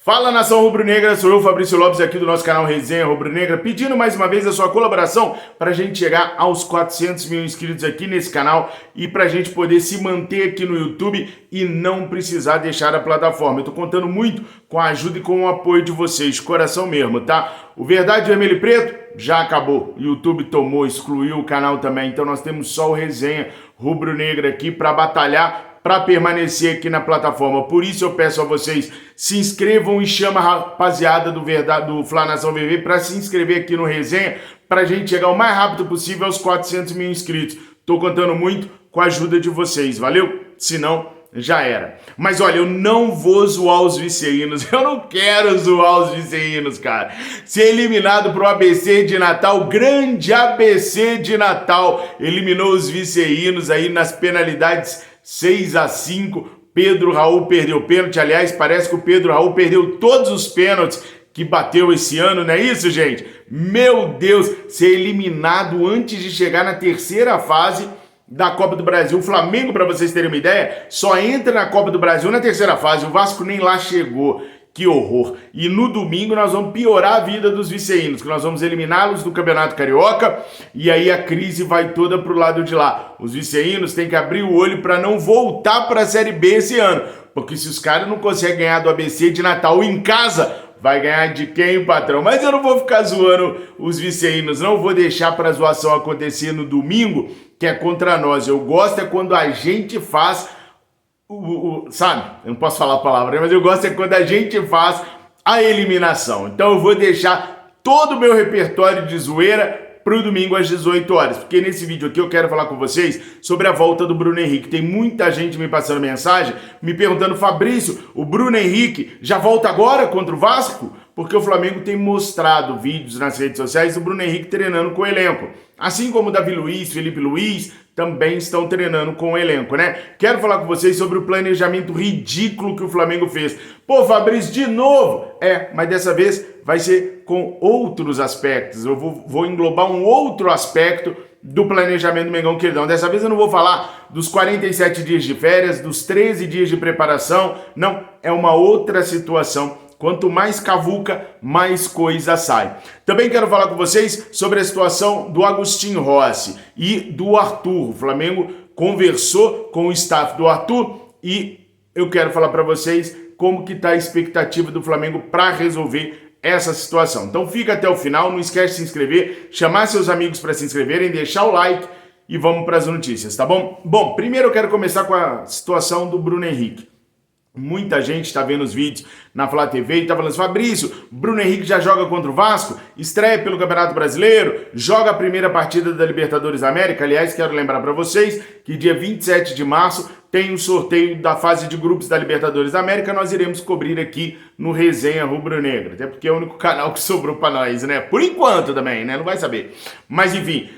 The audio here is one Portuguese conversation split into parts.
Fala, nação rubro-negra, sou eu, Fabrício Lopes, aqui do nosso canal Resenha Rubro-Negra, pedindo mais uma vez a sua colaboração para a gente chegar aos 400 mil inscritos aqui nesse canal e para a gente poder se manter aqui no YouTube e não precisar deixar a plataforma. Eu tô contando muito com a ajuda e com o apoio de vocês, de coração mesmo, tá? O Verdade Vermelho e Preto já acabou, o YouTube tomou, excluiu o canal também, então nós temos só o Resenha Rubro-Negra aqui para batalhar para permanecer aqui na plataforma. Por isso eu peço a vocês, se inscrevam e chama a rapaziada do Fla Nação VV para se inscrever aqui no Resenha, para a gente chegar o mais rápido possível aos 400 mil inscritos. Tô contando muito com a ajuda de vocês, valeu? Se não, já era. Mas olha, eu não vou zoar os viceínos, eu não quero zoar os viceínos, cara. Ser eliminado pro ABC de Natal, grande ABC de Natal, eliminou os viceínos aí nas penalidades 6-5, Pedro Raul perdeu o pênalti, aliás, parece que o Pedro Raul perdeu todos os pênaltis que bateu esse ano, não é isso, gente? Meu Deus, ser eliminado antes de chegar na terceira fase da Copa do Brasil. O Flamengo, para vocês terem uma ideia, só entra na Copa do Brasil na terceira fase, o Vasco nem lá chegou. Que horror! E no domingo nós vamos piorar a vida dos viceínos, que nós vamos eliminá-los do Campeonato Carioca e aí a crise vai toda pro lado de lá. Os viceínos têm que abrir o olho para não voltar para a Série B esse ano, porque se os caras não conseguem ganhar do ABC de Natal em casa, vai ganhar de quem, patrão? Mas eu não vou ficar zoando os viceínos, não vou deixar para a zoação acontecer no domingo, que é contra nós. Eu gosto é quando a gente faz... sabe, eu não posso falar a palavra, mas eu gosto é quando a gente faz a eliminação. Então eu vou deixar todo o meu repertório de zoeira pro domingo às 18 horas, porque nesse vídeo aqui eu quero falar com vocês sobre a volta do Bruno Henrique. Tem muita gente me passando mensagem, me perguntando: Fabrício, o Bruno Henrique já volta agora contra o Vasco? Porque o Flamengo tem mostrado vídeos nas redes sociais do Bruno Henrique treinando com o elenco. Assim como o Davi Luiz, Felipe Luiz, também estão treinando com o elenco, né? Quero falar com vocês sobre o planejamento ridículo que o Flamengo fez. Pô, Fabrício, de novo? Mas dessa vez vai ser com outros aspectos. Eu vou englobar um outro aspecto do planejamento do Mengão Queridão. Dessa vez eu não vou falar dos 47 dias de férias, dos 13 dias de preparação. Não, é uma outra situação. Quanto mais cavuca, mais coisa sai. Também quero falar com vocês sobre a situação do Agostinho Rossi e do Arthur. O Flamengo conversou com o staff do Arthur e eu quero falar para vocês como que está a expectativa do Flamengo para resolver essa situação. Então fica até o final, não esquece de se inscrever, chamar seus amigos para se inscreverem, deixar o like e vamos para as notícias, tá bom? Bom, primeiro eu quero começar com a situação do Bruno Henrique. Muita gente está vendo os vídeos na Flá TV e está falando: Fabrício, Bruno Henrique já joga contra o Vasco, estreia pelo Campeonato Brasileiro, joga a primeira partida da Libertadores da América. Aliás, quero lembrar para vocês que dia 27 de março tem o sorteio da fase de grupos da Libertadores da América. Nós iremos cobrir aqui no Resenha Rubro-Negra, até porque é o único canal que sobrou para nós, né? Por enquanto também, né? Não vai saber. Mas enfim,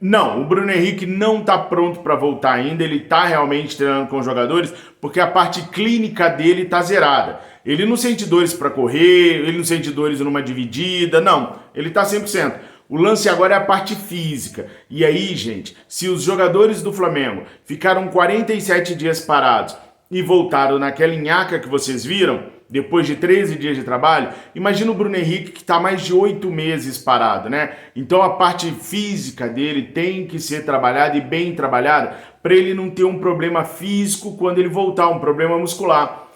não, o Bruno Henrique não está pronto para voltar ainda, ele está realmente treinando com os jogadores, porque a parte clínica dele está zerada. Ele não sente dores para correr, ele não sente dores numa dividida, não, ele está 100%. O lance agora é a parte física. E aí, gente, se os jogadores do Flamengo ficaram 47 dias parados e voltaram naquela nhaca que vocês viram, depois de 13 dias de trabalho, imagina o Bruno Henrique que está mais de 8 meses parado, né? Então a parte física dele tem que ser trabalhada e bem trabalhada para ele não ter um problema físico quando ele voltar, um problema muscular.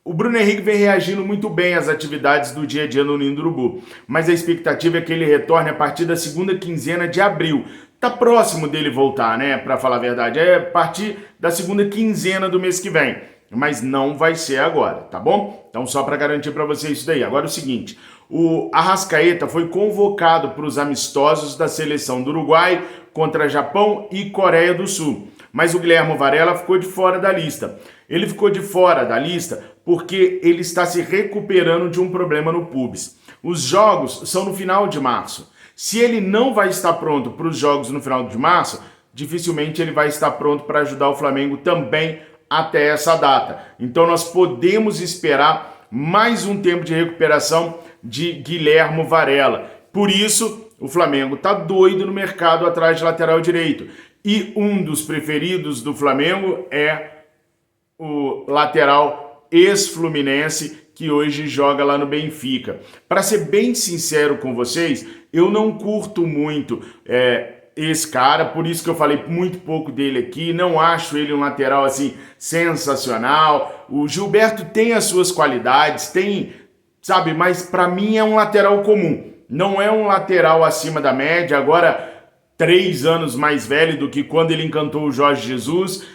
O Bruno Henrique vem reagindo muito bem às atividades do dia a dia no Ninho do Urubu, mas a expectativa é que ele retorne a partir da segunda quinzena de abril. Tá próximo dele voltar, né? Para falar a verdade, é a partir da segunda quinzena do mês que vem. Mas não vai ser agora, tá bom? Então só para garantir para vocês isso daí. Agora é o seguinte, o Arrascaeta foi convocado para os amistosos da seleção do Uruguai contra Japão e Coreia do Sul. Mas o Guilherme Varela ficou de fora da lista. Ele ficou de fora da lista porque ele está se recuperando de um problema no pubis. Os jogos são no final de março. Se ele não vai estar pronto para os jogos no final de março, dificilmente ele vai estar pronto para ajudar o Flamengo também até essa data. Então nós podemos esperar mais um tempo de recuperação de Guilherme Varela. Por isso, o Flamengo está doido no mercado atrás de lateral direito. E um dos preferidos do Flamengo é o lateral ex-fluminense, que hoje joga lá no Benfica. Para ser bem sincero com vocês, eu não curto muito esse cara, por isso que eu falei muito pouco dele aqui, não acho ele um lateral assim sensacional. O Gilberto tem as suas qualidades, tem, sabe, mas para mim é um lateral comum, não é um lateral acima da média, agora 3 anos mais velho do que quando ele encantou o Jorge Jesus.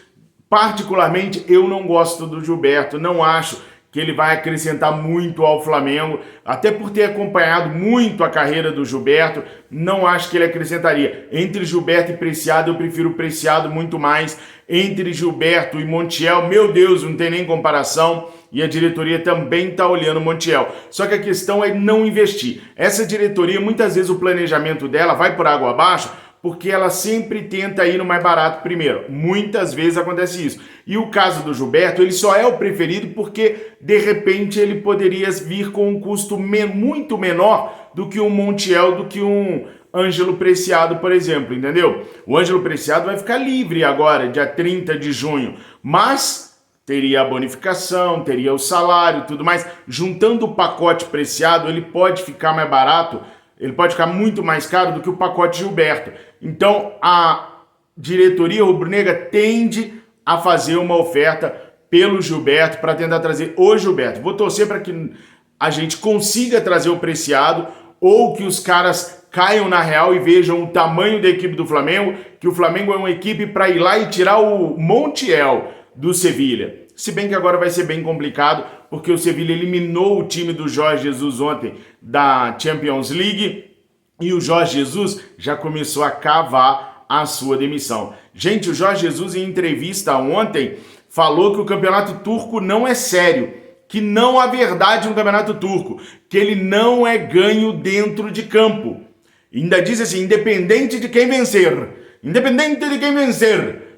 Particularmente, eu não gosto do Gilberto, não acho que ele vai acrescentar muito ao Flamengo, até por ter acompanhado muito a carreira do Gilberto, não acho que ele acrescentaria. Entre Gilberto e Preciado, eu prefiro o Preciado muito mais. Entre Gilberto e Montiel, meu Deus, não tem nem comparação, e a diretoria também está olhando o Montiel. Só que a questão é não investir. Essa diretoria, muitas vezes o planejamento dela vai por água abaixo, porque ela sempre tenta ir no mais barato primeiro. Muitas vezes acontece isso. E o caso do Gilberto, ele só é o preferido porque, de repente, ele poderia vir com um custo muito menor do que um Montiel, do que um Ângelo Preciado, por exemplo, entendeu? O Ângelo Preciado vai ficar livre agora, dia 30 de junho, mas teria a bonificação, teria o salário e tudo mais. Juntando o pacote Preciado, ele pode ficar mais barato, ele pode ficar muito mais caro do que o pacote Gilberto. Então, a diretoria rubro-negra tende a fazer uma oferta pelo Gilberto para tentar trazer o Gilberto. Vou torcer para que a gente consiga trazer o Preciado ou que os caras caiam na real e vejam o tamanho da equipe do Flamengo, que o Flamengo é uma equipe para ir lá e tirar o Montiel do Sevilha. Se bem que agora vai ser bem complicado, porque o Sevilha eliminou o time do Jorge Jesus ontem da Champions League e o Jorge Jesus já começou a cavar a sua demissão. Gente, o Jorge Jesus em entrevista ontem falou que o campeonato turco não é sério, que não há verdade no campeonato turco, que ele não é ganho dentro de campo. Ainda diz assim, independente de quem vencer,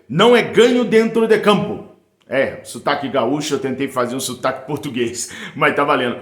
não é ganho dentro de campo. Sotaque gaúcho, eu tentei fazer um sotaque português, mas tá valendo.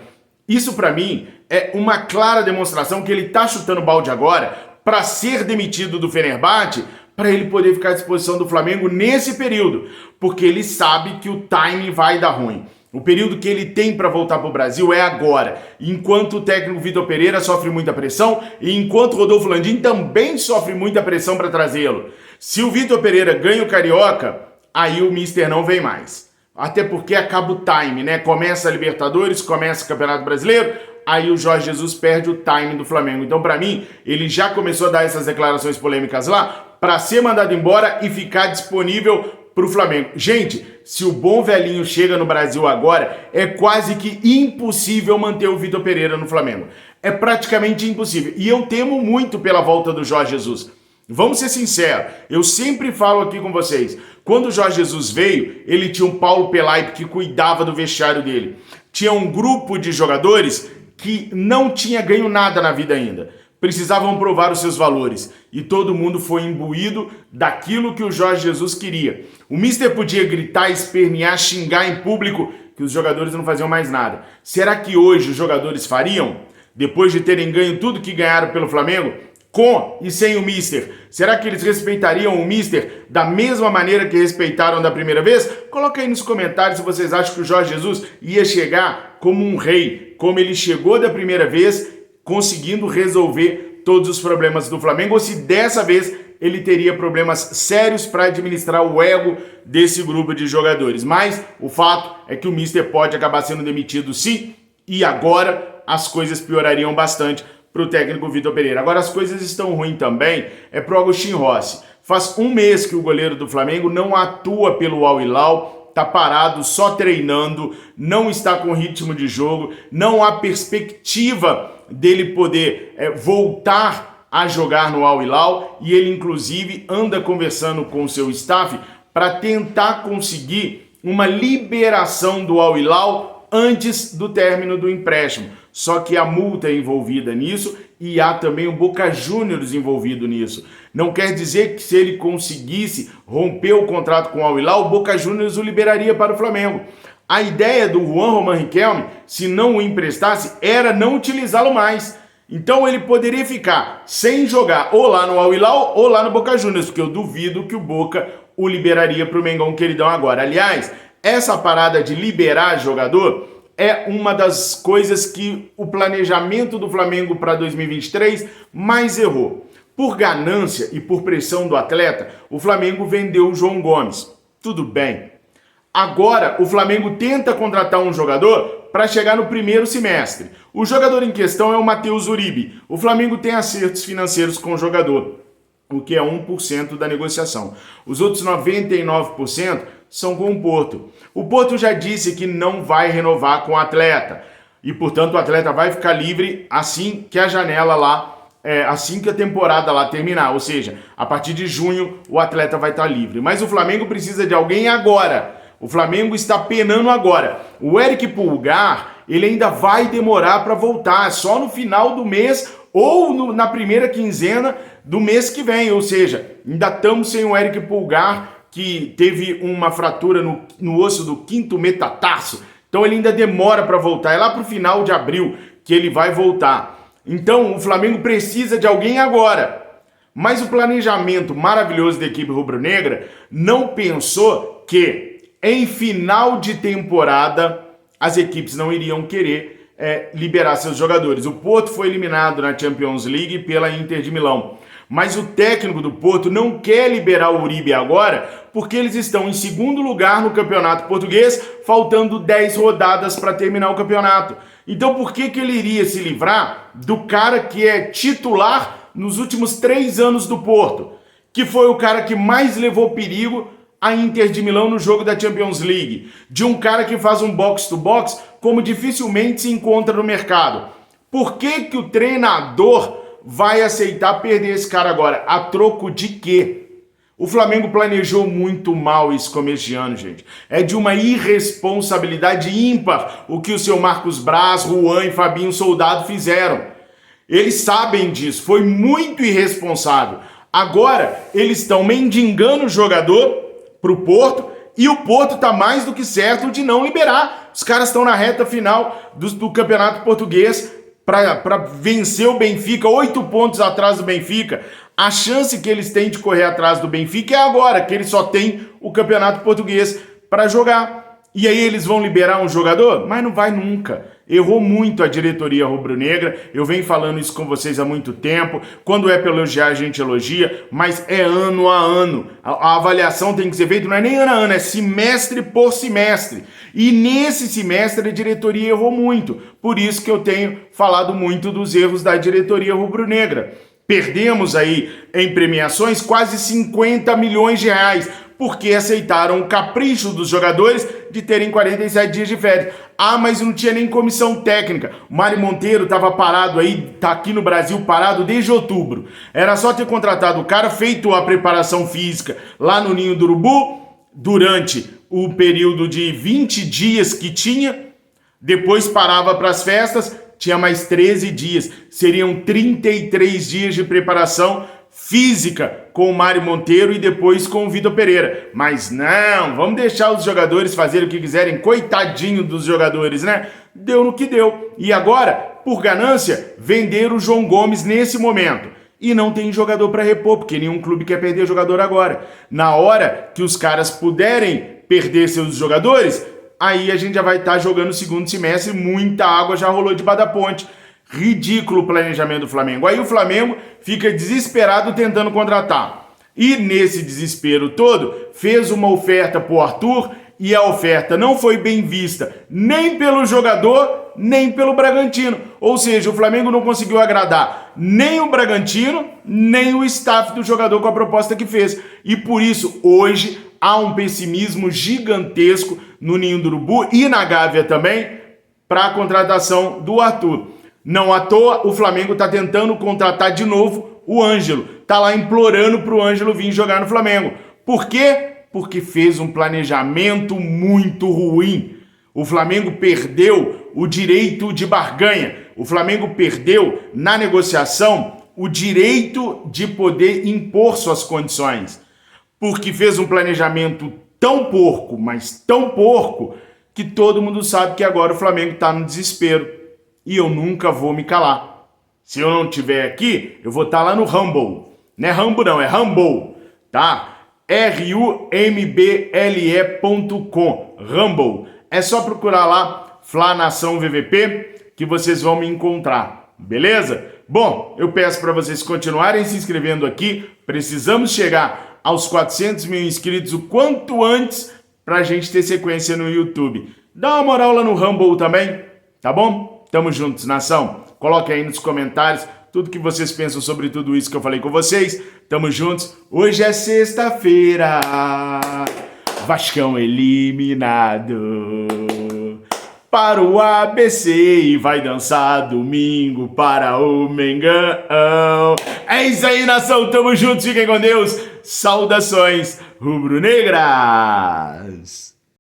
Isso pra mim é uma clara demonstração que ele tá chutando balde agora para ser demitido do Fenerbahçe, para ele poder ficar à disposição do Flamengo nesse período, porque ele sabe que o timing vai dar ruim. O período que ele tem para voltar para o Brasil é agora, enquanto o técnico Vitor Pereira sofre muita pressão e enquanto o Rodolfo Landim também sofre muita pressão para trazê-lo. Se o Vitor Pereira ganha o Carioca, aí o Mister não vem mais. Até porque acaba o time, né? Começa a Libertadores, começa o Campeonato Brasileiro, aí o Jorge Jesus perde o time do Flamengo. Então, para mim, ele já começou a dar essas declarações polêmicas lá para ser mandado embora e ficar disponível para o Flamengo. Gente, se o bom velhinho chega no Brasil agora, é quase que impossível manter o Vitor Pereira no Flamengo. É praticamente impossível. E eu temo muito pela volta do Jorge Jesus. Vamos ser sinceros, eu sempre falo aqui com vocês, quando o Jorge Jesus veio, ele tinha um Paulo Pelaipe que cuidava do vestiário dele. Tinha um grupo de jogadores que não tinha ganho nada na vida ainda. Precisavam provar os seus valores. E todo mundo foi imbuído daquilo que o Jorge Jesus queria. O Mister podia gritar, espernear, xingar em público que os jogadores não faziam mais nada. Será que hoje os jogadores fariam? Depois de terem ganho tudo que ganharam pelo Flamengo? Com e sem o Mister. Será que eles respeitariam o Mister da mesma maneira que respeitaram da primeira vez? Coloca aí nos comentários se vocês acham que o Jorge Jesus ia chegar como um rei, como ele chegou da primeira vez, conseguindo resolver todos os problemas do Flamengo, ou se dessa vez ele teria problemas sérios para administrar o ego desse grupo de jogadores. Mas o fato é que o Mister pode acabar sendo demitido sim, e agora as coisas piorariam bastante para o técnico Vitor Pereira. Agora as coisas estão ruins também, para o Agustin Rossi. Faz um mês que o goleiro do Flamengo não atua pelo Al Hilal, tá parado, só treinando, não está com ritmo de jogo, não há perspectiva dele poder voltar a jogar no Al Hilal, e ele inclusive anda conversando com o seu staff para tentar conseguir uma liberação do Al Hilal antes do término do empréstimo. Só que a multa é envolvida nisso e há também o Boca Juniors envolvido nisso. Não quer dizer que se ele conseguisse romper o contrato com o Al Hilal, o Boca Juniors o liberaria para o Flamengo. A ideia do Juan Román Riquelme, se não o emprestasse, era não utilizá-lo mais. Então ele poderia ficar sem jogar ou lá no Al Hilal ou lá no Boca Juniors, porque eu duvido que o Boca o liberaria para o Mengão queridão agora. Aliás, essa parada de liberar jogador é uma das coisas que o planejamento do Flamengo para 2023 mais errou. Por ganância e por pressão do atleta, o Flamengo vendeu o João Gomes. Tudo bem. Agora, o Flamengo tenta contratar um jogador para chegar no primeiro semestre. O jogador em questão é o Matheus Uribe. O Flamengo tem acertos financeiros com o jogador, o que é 1% da negociação. Os outros 99% são com o Porto. O Porto já disse que não vai renovar com o atleta. E, portanto, o atleta vai ficar livre assim que a janela lá, assim que a temporada lá terminar. Ou seja, a partir de junho o atleta vai estar livre. Mas o Flamengo precisa de alguém agora. O Flamengo está penando agora. O Eric Pulgar, ele ainda vai demorar para voltar. Só no final do mês ou na primeira quinzena do mês que vem. Ou seja, ainda estamos sem o Eric Pulgar, que teve uma fratura no osso do quinto metatarso. Então ele ainda demora para voltar. É lá para o final de abril que ele vai voltar. Então o Flamengo precisa de alguém agora. Mas o planejamento maravilhoso da equipe rubro-negra não pensou que em final de temporada as equipes não iriam querer liberar seus jogadores. O Porto foi eliminado na Champions League pela Inter de Milão. Mas o técnico do Porto não quer liberar o Uribe agora porque eles estão em segundo lugar no campeonato português, faltando 10 rodadas para terminar o campeonato. Então por que ele iria se livrar do cara que é titular nos últimos 3 anos do Porto? Que foi o cara que mais levou perigo a Inter de Milão no jogo da Champions League. De um cara que faz um box-to-box como dificilmente se encontra no mercado. Por que o treinador vai aceitar perder esse cara agora? A troco de quê? O Flamengo planejou muito mal esse começo de ano, gente. É de uma irresponsabilidade ímpar o que o seu Marcos Braz, Juan e Fabinho Soldado fizeram. Eles sabem disso, foi muito irresponsável. Agora, eles estão mendigando o jogador pro Porto e o Porto tá mais do que certo de não liberar. Os caras estão na reta final do Campeonato Português para vencer o Benfica, 8 pontos atrás do Benfica. A chance que eles têm de correr atrás do Benfica é agora, que eles só têm o Campeonato Português para jogar. E aí eles vão liberar um jogador? Mas não vai nunca. Errou muito a diretoria rubro-negra, eu venho falando isso com vocês há muito tempo. Quando é para elogiar, a gente elogia, mas é ano a ano. A avaliação tem que ser feita, não é nem ano a ano, é semestre por semestre. E nesse semestre a diretoria errou muito. Por isso que eu tenho falado muito dos erros da diretoria rubro-negra. Perdemos aí em premiações quase 50 milhões de reais, porque aceitaram o capricho dos jogadores de terem 47 dias de férias. Ah, mas não tinha nem comissão técnica. O Mário Monteiro estava parado aí, tá aqui no Brasil parado desde outubro. Era só ter contratado o cara, feito a preparação física lá no Ninho do Urubu, durante o período de 20 dias que tinha, depois parava para as festas, tinha mais 13 dias. Seriam 33 dias de preparação física com o Mário Monteiro e depois com o Vitor Pereira. Mas não, vamos deixar os jogadores fazerem o que quiserem, coitadinho dos jogadores, né? Deu no que deu. E agora, por ganância, venderam o João Gomes nesse momento. E não tem jogador para repor, porque nenhum clube quer perder jogador agora. Na hora que os caras puderem perder seus jogadores, aí a gente já vai estar jogando o segundo semestre, muita água já rolou debaixo da ponte. Ridículo o planejamento do Flamengo. Aí o Flamengo fica desesperado tentando contratar. E nesse desespero todo, fez uma oferta para o Arthur e a oferta não foi bem vista nem pelo jogador, nem pelo Bragantino. Ou seja, o Flamengo não conseguiu agradar nem o Bragantino, nem o staff do jogador com a proposta que fez. E por isso, hoje, há um pessimismo gigantesco no Ninho do Urubu e na Gávea também para a contratação do Arthur. Não à toa, o Flamengo está tentando contratar de novo o Ângelo. Está lá implorando para o Ângelo vir jogar no Flamengo. Por quê? Porque fez um planejamento muito ruim. O Flamengo perdeu o direito de barganha. O Flamengo perdeu, na negociação, o direito de poder impor suas condições. Porque fez um planejamento tão porco, mas tão porco, que todo mundo sabe que agora o Flamengo está no desespero. E eu nunca vou me calar. Se eu não estiver aqui, eu vou estar lá no Rumble. Não é Rumble não, é Rumble, tá? rumble.com. Rumble. É só procurar lá, Fla Nação VVP, que vocês vão me encontrar, beleza? Bom, eu peço para vocês continuarem se inscrevendo aqui, precisamos chegar aos 400 mil inscritos o quanto antes para a gente ter sequência no YouTube. Dá uma moral lá no Rumble também, tá bom? Tamo juntos, nação. Coloque aí nos comentários tudo que vocês pensam sobre tudo isso que eu falei com vocês. Tamo juntos. Hoje é sexta-feira. Vascão eliminado para o ABC e vai dançar domingo para o Mengão. É isso aí, nação. Tamo juntos. Fiquem com Deus. Saudações rubro-negras.